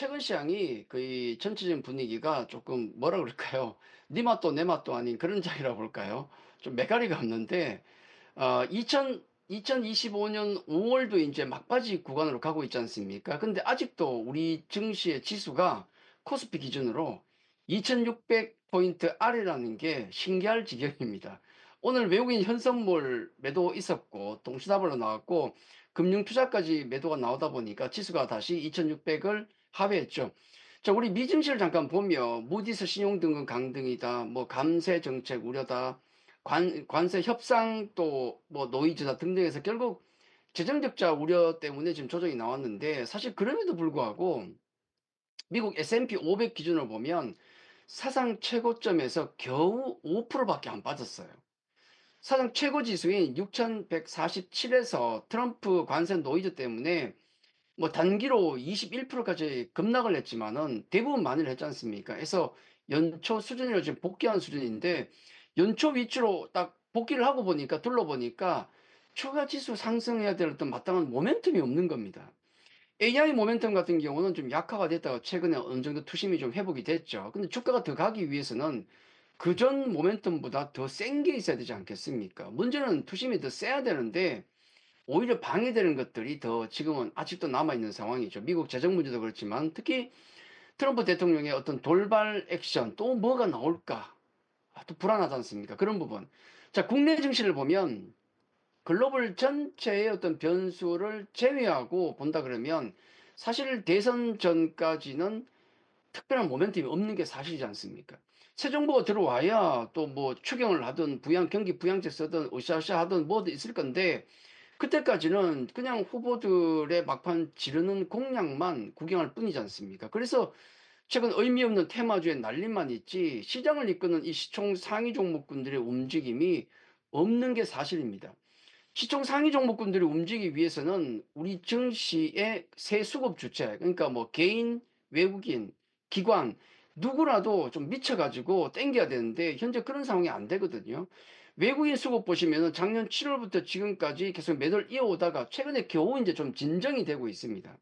최근 시장이 거의 전체적인 분위기가 조금 뭐라 그럴까요? 네 맛도 내 맛도 아닌 그런 장이라 볼까요? 좀 매가리가 없는데, 2025년 5월도 이제 막바지 구간으로 가고 있지 않습니까? 근데 아직도 우리 증시의 지수가 코스피 기준으로 2600포인트 아래라는 게 신기할 지경입니다. 오늘 외국인 현선물 매도 있었고, 동시다발로 나왔고, 금융투자까지 매도가 나오다 보니까 지수가 다시 2600을 하회했죠. 자, 우리 미증시를 잠깐 보면 무디스 신용등급 강등이다, 뭐 감세 정책 우려다, 관세 협상 또 뭐 노이즈다 등등해서 결국 재정 적자 우려 때문에 지금 조정이 나왔는데, 사실 그럼에도 불구하고 미국 S&P 500 기준으로 보면 사상 최고점에서 겨우 5%밖에 안 빠졌어요. 사상 최고 지수인 6147에서 트럼프 관세 노이즈 때문에 뭐 단기로 21%까지 급락을 했지만은 대부분 만회를 했지 않습니까? 그래서 연초 수준으로 지금 복귀한 수준인데, 연초 위치로 딱 복귀를 하고 보니까 둘러보니까 추가 지수 상승해야 될 어떤 마땅한 모멘텀이 없는 겁니다. AI 모멘텀 같은 경우는 좀 약화가 됐다가 최근에 어느 정도 투심이 좀 회복이 됐죠. 근데 주가가 더 가기 위해서는 그전 모멘텀보다 더 센 게 있어야 되지 않겠습니까? 문제는 투심이 더 세야 되는데 오히려 방해되는 것들이 더 지금은 아직도 남아있는 상황이죠. 미국 재정 문제도 그렇지만 특히 트럼프 대통령의 어떤 돌발 액션 또 뭐가 나올까? 또 불안하지 않습니까? 그런 부분. 자, 국내 증시를 보면 글로벌 전체의 어떤 변수를 제외하고 본다 그러면 사실 대선 전까지는 특별한 모멘텀이 없는 게 사실이지 않습니까? 새 정부가 들어와야 또 뭐 추경을 하든 경기 부양책 쓰든 으쌰으쌰 하든 뭐든 있을 건데, 그때까지는 그냥 후보들의 막판 지르는 공약만 구경할 뿐이지 않습니까? 그래서 최근 의미 없는 테마주에 날림만 있지 시장을 이끄는 이 시총 상위 종목군들의 움직임이 없는 게 사실입니다. 시총 상위 종목군들이 움직이기 위해서는 우리 증시의 세 수급 주체, 그러니까 뭐 개인, 외국인, 기관 누구라도 좀 미쳐가지고 땡겨야 되는데 현재 그런 상황이 안 되거든요. 외국인 수급 보시면은 작년 7월부터 지금까지 계속 매도를 이어오다가 최근에 겨우 이제 좀 진정이 되고 있습니다.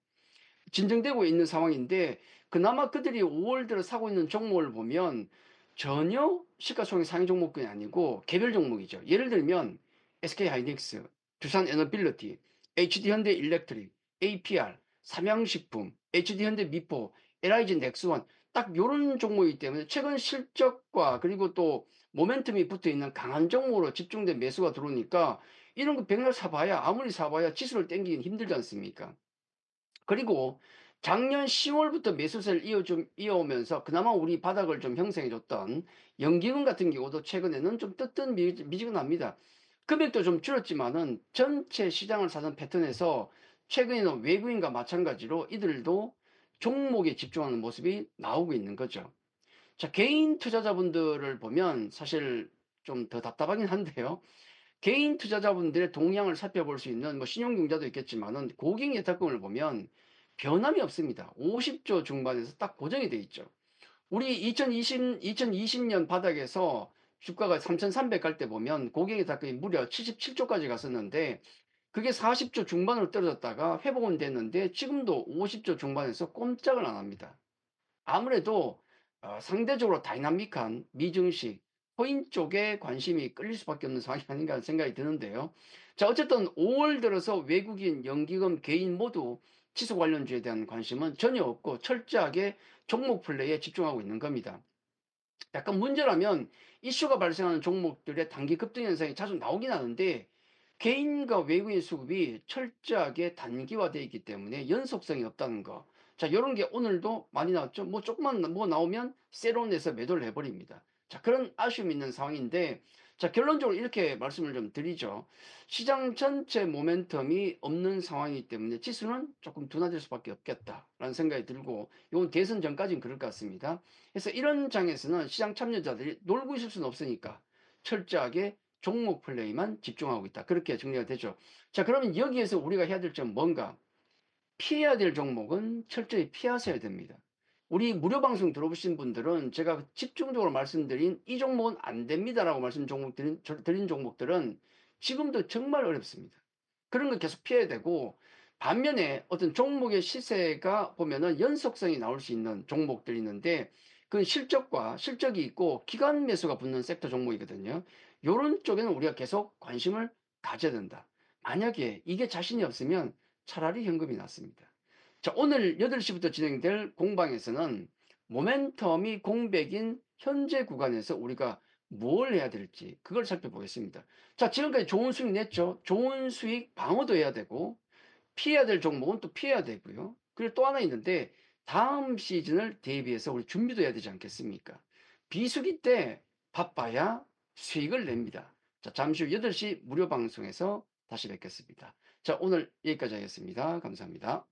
진정되고 있는 상황인데, 그나마 그들이 5월 들어 사고 있는 종목을 보면 전혀 시가총액 상위 종목군이 아니고 개별 종목이죠. 예를 들면 SK하이닉스, 두산에너빌리티, HD현대일렉트릭, APR, 삼양식품, HD현대미포, LIG 넥스원, 딱 요런 종목이기 때문에 최근 실적과 그리고 또 모멘텀이 붙어 있는 강한 종목으로 집중된 매수가 들어오니까 이런 거 백날 사봐야, 아무리 사봐야 지수를 땡기긴 힘들지 않습니까? 그리고 작년 10월부터 매수세를 이어오면서 그나마 우리 바닥을 좀 형성해 줬던 연기금 같은 경우도 최근에는 좀 뜨뜻미지근합니다. 금액도 좀 줄었지만은 전체 시장을 사는 패턴에서 최근에는 외국인과 마찬가지로 이들도 종목에 집중하는 모습이 나오고 있는 거죠. 자, 개인 투자자분들을 보면 사실 좀 더 답답하긴 한데요. 개인 투자자분들의 동향을 살펴볼 수 있는 뭐 신용융자도 있겠지만은 고객 예탁금을 보면 변함이 없습니다. 50조 중반에서 딱 고정이 돼 있죠. 우리 2020년 바닥에서 주가가 3,300 갈 때 보면 고객 예탁금이 무려 77조까지 갔었는데, 그게 40조 중반으로 떨어졌다가 회복은 됐는데 지금도 50조 중반에서 꼼짝을 안 합니다. 아무래도 상대적으로 다이나믹한 미증시, 코인 쪽에 관심이 끌릴 수밖에 없는 상황이 아닌가 하는 생각이 드는데요. 자, 어쨌든 5월 들어서 외국인, 연기금, 개인 모두 지수 관련주에 대한 관심은 전혀 없고 철저하게 종목 플레이에 집중하고 있는 겁니다. 약간 문제라면 이슈가 발생하는 종목들의 단기 급등 현상이 자주 나오긴 하는데, 개인과 외국인 수급이 철저하게 단기화되어 있기 때문에 연속성이 없다는 거. 자, 요런 게 오늘도 많이 나왔죠. 뭐 조금만 뭐 나오면 세론에서 매도를 해버립니다. 자, 그런 아쉬움이 있는 상황인데, 자, 결론적으로 이렇게 말씀을 좀 드리죠. 시장 전체 모멘텀이 없는 상황이기 때문에 지수는 조금 둔화될 수밖에 없겠다라는 생각이 들고, 이건 대선 전까지는 그럴 것 같습니다. 그래서 이런 장에서는 시장 참여자들이 놀고 있을 수는 없으니까 철저하게 종목 플레이만 집중하고 있다. 그렇게 정리가 되죠. 자, 그러면 여기에서 우리가 해야 될 점은 뭔가? 피해야 될 종목은 철저히 피하셔야 됩니다. 우리 무료 방송 들어보신 분들은 제가 집중적으로 말씀드린 이 종목은 안 됩니다라고 드린 종목들은 지금도 정말 어렵습니다. 그런 거 계속 피해야 되고, 반면에 어떤 종목의 시세가 보면은 연속성이 나올 수 있는 종목들이 있는데 그 실적과 실적이 있고 기관 매수가 붙는 섹터 종목이거든요. 요런 쪽에는 우리가 계속 관심을 가져야 된다. 만약에 이게 자신이 없으면 차라리 현금이 낫습니다. 자, 오늘 8시 부터 진행될 공방에서는 모멘텀이 공백인 현재 구간에서 우리가 뭘 해야 될지 그걸 살펴보겠습니다. 자, 지금까지 좋은 수익 냈죠. 좋은 수익 방어도 해야 되고 피해야 될 종목은 또 피해야 되고요. 그리고 또 하나 있는데 다음 시즌을 대비해서 우리 준비도 해야 되지 않겠습니까? 비수기 때 바빠야 수익을 냅니다. 자, 잠시 후 8시 무료 방송에서 다시 뵙겠습니다. 자, 오늘 여기까지 하겠습니다. 감사합니다.